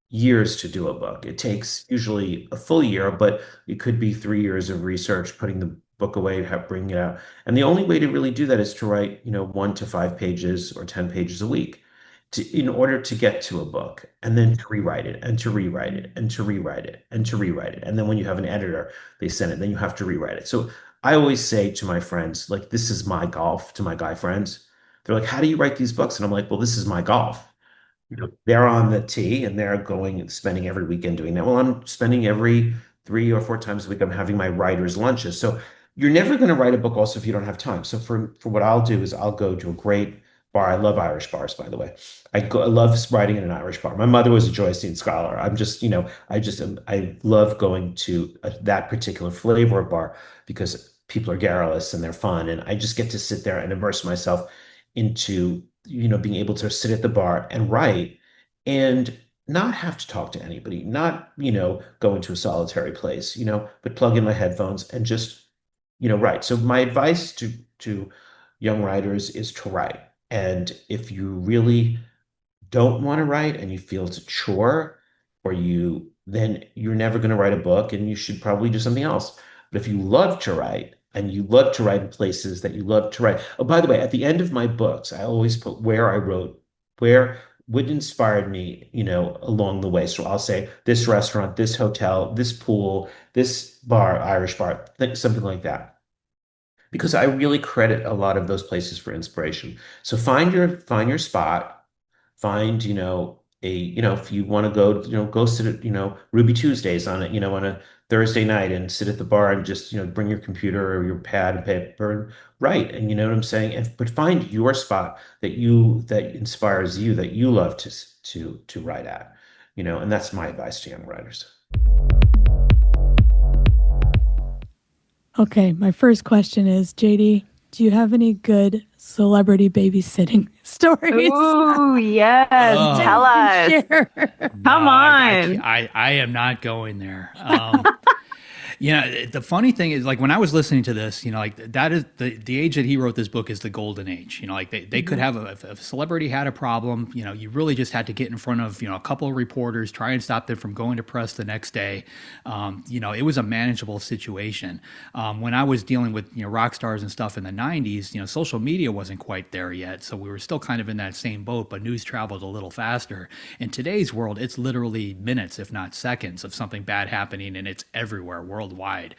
years to do a book. It takes usually a full year, but it could be 3 years of research, putting the book away, bringing it out. And the only way to really do that is to write, 1 to 5 pages or 10 pages a week in order to get to a book, and then to rewrite it and to rewrite it and to rewrite it and to rewrite it. And then when you have an editor, they send it, then you have to rewrite it. So I always say to my friends, like, this is my golf, to my guy friends. They're like, how do you write these books? And I'm like, well, this is my golf. They're on the tee and they're going and spending every weekend doing that. Well, I'm spending every 3 or 4 times a week, I'm having my writer's lunches. So you're never going to write a book also if you don't have time. So for what I'll do is I'll go to a great bar. I love Irish bars, by the way. I love writing in an Irish bar. My mother was a Joycean scholar. I love going to that particular flavor of bar because people are garrulous and they're fun. And I just get to sit there and immerse myself into being able to sit at the bar and write and not have to talk to anybody, not, go into a solitary place, but plug in my headphones and just, write. So my advice to young writers is to write. And if you really don't want to write and you feel it's a chore or then you're never going to write a book and you should probably do something else. But if you love to write and you love to write in places that you love to write. Oh, by the way, at the end of my books, I always put where I wrote, where what inspired me, along the way. So I'll say this restaurant, this hotel, this pool, this bar, Irish bar, something like that. Because I really credit a lot of those places for inspiration. So find your spot, find, if you want to go, go sit at, Ruby Tuesdays on a Thursday night and sit at the bar and just, bring your computer or your pad and paper and write. And you know what I'm saying? But find your spot that inspires you, that you love to write at, and that's my advice to young writers. Okay, my first question is, JD, do you have any good celebrity babysitting stories? Oh, yes. Tell us. Come on. I am not going there. The funny thing is, like, when I was listening to this, like, that is the age that he wrote this book is the golden age. Like, they could have if a celebrity had a problem, you really just had to get in front of, a couple of reporters, try and stop them from going to press the next day. It was a manageable situation. When I was dealing with, rock stars and stuff in the 90s, social media wasn't quite there yet. So we were still kind of in that same boat, but news traveled a little faster. In today's world, it's literally minutes, if not seconds, of something bad happening, and it's everywhere, worldwide.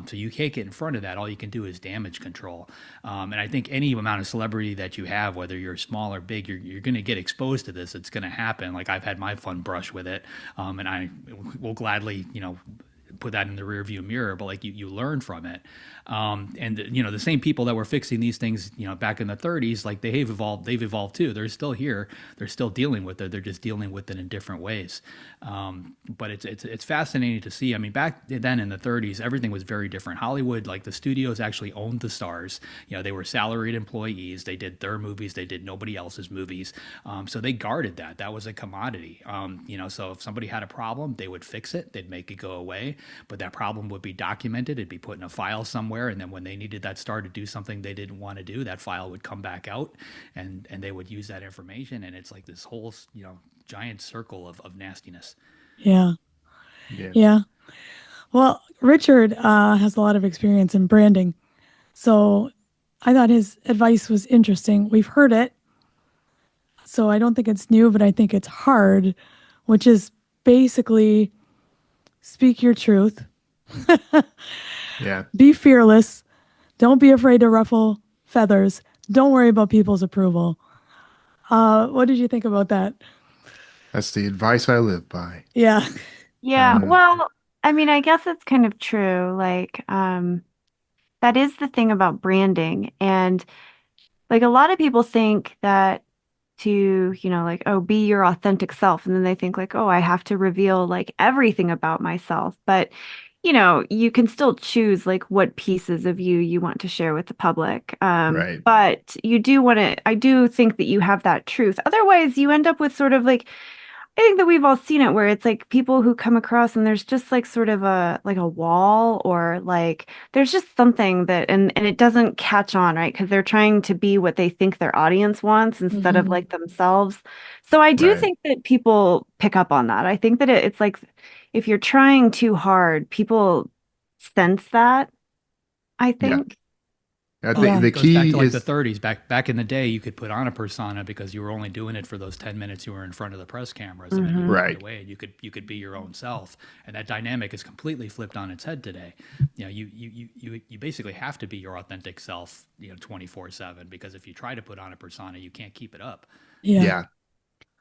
So you can't get in front of that. All you can do is damage control. And I think any amount of celebrity that you have, whether you're small or big, you're going to get exposed to this. It's going to happen. Like, I've had my fun brush with it, and I will gladly, put that in the rearview mirror, but like you learn from it. And the same people that were fixing these things, back in the 30s, like they've evolved too. They're still here. They're still dealing with it. They're just dealing with it in different ways. But it's fascinating to see. I mean, back then in the 30s, everything was very different. Hollywood, like the studios actually owned the stars. They were salaried employees. They did their movies. They did nobody else's movies. So they guarded that. That was a commodity. So if somebody had a problem, they would fix it. They'd make it go away. But that problem would be documented. It'd be put in a file somewhere. And then when they needed that star to do something they didn't want to do, that file would come back out and they would use that information. And it's like this whole, giant circle of nastiness. Yeah. Well, Richard has a lot of experience in branding. So I thought his advice was interesting. We've heard it. So I don't think it's new, but I think it's hard, which is basically speak your truth. Yeah. Be fearless. Don't be afraid to ruffle feathers. Don't worry about people's approval. What did you think about that? That's the advice I live by. Yeah. Yeah. Well, I mean, I guess it's kind of true. Like, that is the thing about branding. And like a lot of people think that to, like, oh, be your authentic self. And then they think like, oh, I have to reveal like everything about myself. But, you can still choose like what pieces of you want to share with the public. Right. But you do want to, I do think that you have that truth. Otherwise, you end up with sort of like, think that we've all seen it where it's like people who come across and there's just like sort of a wall, or like there's just something that and it doesn't catch on, right? Because they're trying to be what they think their audience wants instead of like themselves. So I do think that people pick up on that. I think that it's like if you're trying too hard, people sense that, I think. I think the key back to like is the 30s. Back in the day, you could put on a persona because you were only doing it for those 10 minutes you were in front of the press cameras, and then you went away, and you could be your own self. And that dynamic is completely flipped on its head today. You know, you basically have to be your authentic self, 24/7, because if you try to put on a persona, you can't keep it up. Yeah.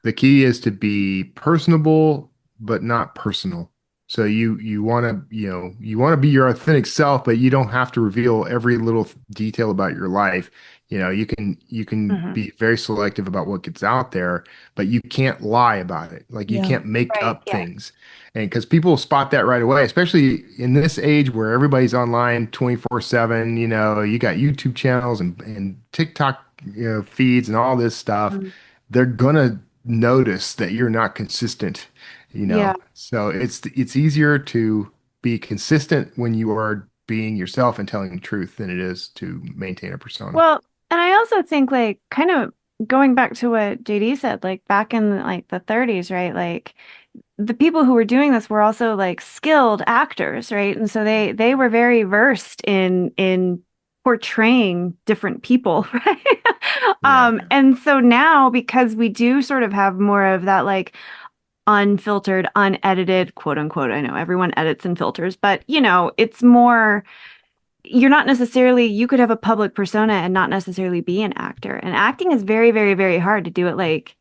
The key is to be personable, but not personal. So you want to, you want to be your authentic self, but you don't have to reveal every little detail about your life. You can be very selective about what gets out there, but you can't lie about it. Like you can't make up things. And because people spot that right away, especially in this age where everybody's online 24/7, you got YouTube channels and TikTok, feeds and all this stuff. They're gonna notice that you're not consistent. So it's easier to be consistent when you are being yourself and telling the truth than it is to maintain a persona. Well, and I also think like kind of going back to what JD said, like back in like the 30s, right? Like the people who were doing this were also like skilled actors, right? And so they were very versed in portraying different people, right? And so now, because we do sort of have more of that like unfiltered, unedited, quote unquote. I know everyone edits and filters, but it's more, you're not necessarily, you could have a public persona and not necessarily be an actor. And acting is very, very, very hard to do it like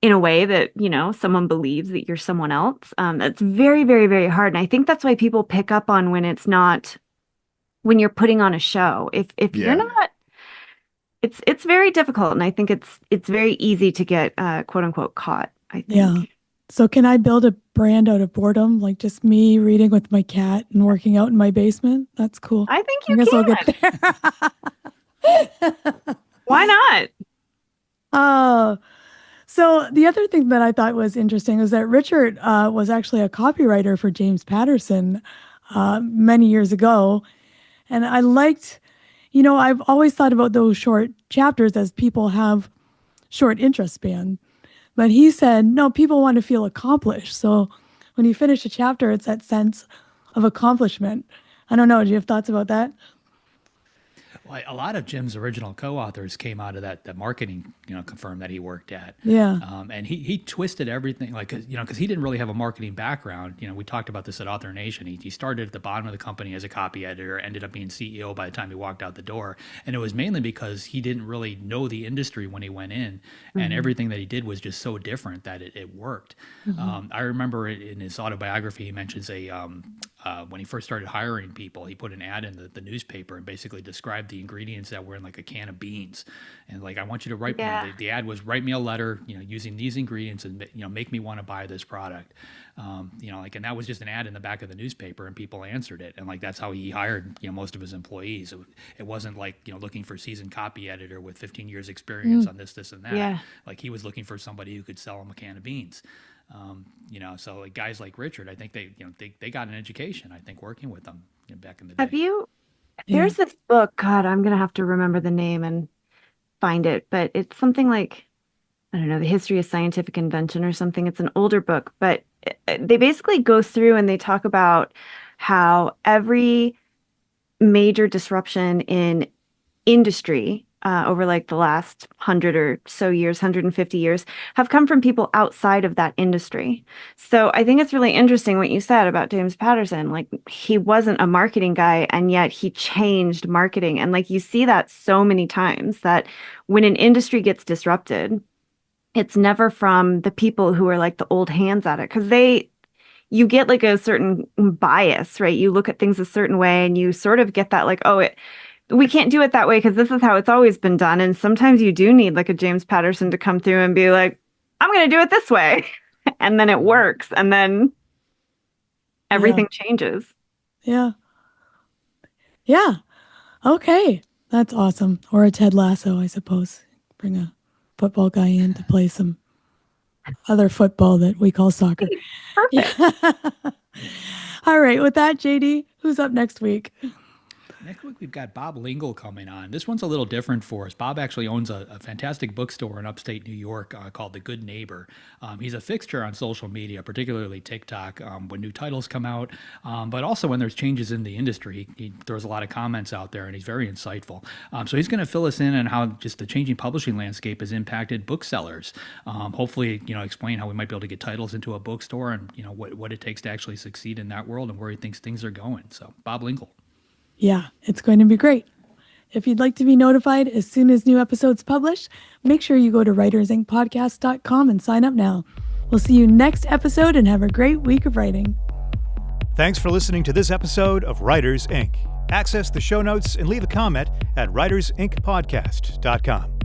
in a way that, someone believes that you're someone else. That's very, very, very hard. And I think that's why people pick up on when it's not, when you're putting on a show. If you're not, it's very difficult. And I think it's very easy to get quote unquote caught, I think. Yeah. So can I build a brand out of boredom? Like just me reading with my cat and working out in my basement? That's cool. I think you can. I'll get there. Why not? So the other thing that I thought was interesting is that Richard was actually a copywriter for James Patterson many years ago. And I liked, I've always thought about those short chapters as people have short interest span. But he said, no, people want to feel accomplished. So when you finish a chapter, it's that sense of accomplishment. I don't know. Do you have thoughts about that? Well, a lot of Jim's original co-authors came out of that marketing firm that he worked at. Yeah. And he twisted everything because he didn't really have a marketing background. We talked about this at Author Nation. He started at the bottom of the company as a copy editor, ended up being CEO by the time he walked out the door. And it was mainly because he didn't really know the industry when he went in, and everything that he did was just so different that it worked. I remember in his autobiography, he mentions when he first started hiring people, he put an ad in the newspaper and basically described the ingredients that were in like a can of beans, and like, I want you to write the ad was, write me a letter using these ingredients and make me want to buy this product, and that was just an ad in the back of the newspaper, and people answered it, and like that's how he hired most of his employees. It wasn't like looking for seasoned copy editor with 15 years experience on this and that. Like he was looking for somebody who could sell him a can of beans. So like guys like Richard, I think they got an education, I think, working with them back in the day. There's this book, God, I'm going to have to remember the name and find it, but it's something like, I don't know, The History of Scientific Invention or something. It's an older book, but they basically go through and they talk about how every major disruption in industry over like the last 100 or so years, 150 years, have come from people outside of that industry. So I think it's really interesting what you said about James Patterson. Like he wasn't a marketing guy, and yet he changed marketing. And like you see that so many times, that when an industry gets disrupted, it's never from the people who are like the old hands at it, because you get like a certain bias, right? You look at things a certain way and you sort of get that like, we can't do it that way because this is how it's always been done. And sometimes you do need like a James Patterson to come through and be like, I'm going to do it this way. And then it works. And then everything changes. Yeah. Yeah. Okay. That's awesome. Or a Ted Lasso, I suppose. Bring a football guy in to play some other football that we call soccer. Perfect. All right. With that, JD, who's up next week? Next week, we've got Bob Lingle coming on. This one's a little different for us. Bob actually owns a fantastic bookstore in upstate New York called The Good Neighbor. He's a fixture on social media, particularly TikTok, when new titles come out, but also when there's changes in the industry. He throws a lot of comments out there, and he's very insightful. So he's going to fill us in on how just the changing publishing landscape has impacted booksellers. Hopefully, explain how we might be able to get titles into a bookstore and, what it takes to actually succeed in that world and where he thinks things are going. So Bob Lingle. Yeah, it's going to be great. If you'd like to be notified as soon as new episodes publish, make sure you go to writersincpodcast.com and sign up now. We'll see you next episode and have a great week of writing. Thanks for listening to this episode of Writers Inc. Access the show notes and leave a comment at writersincpodcast.com.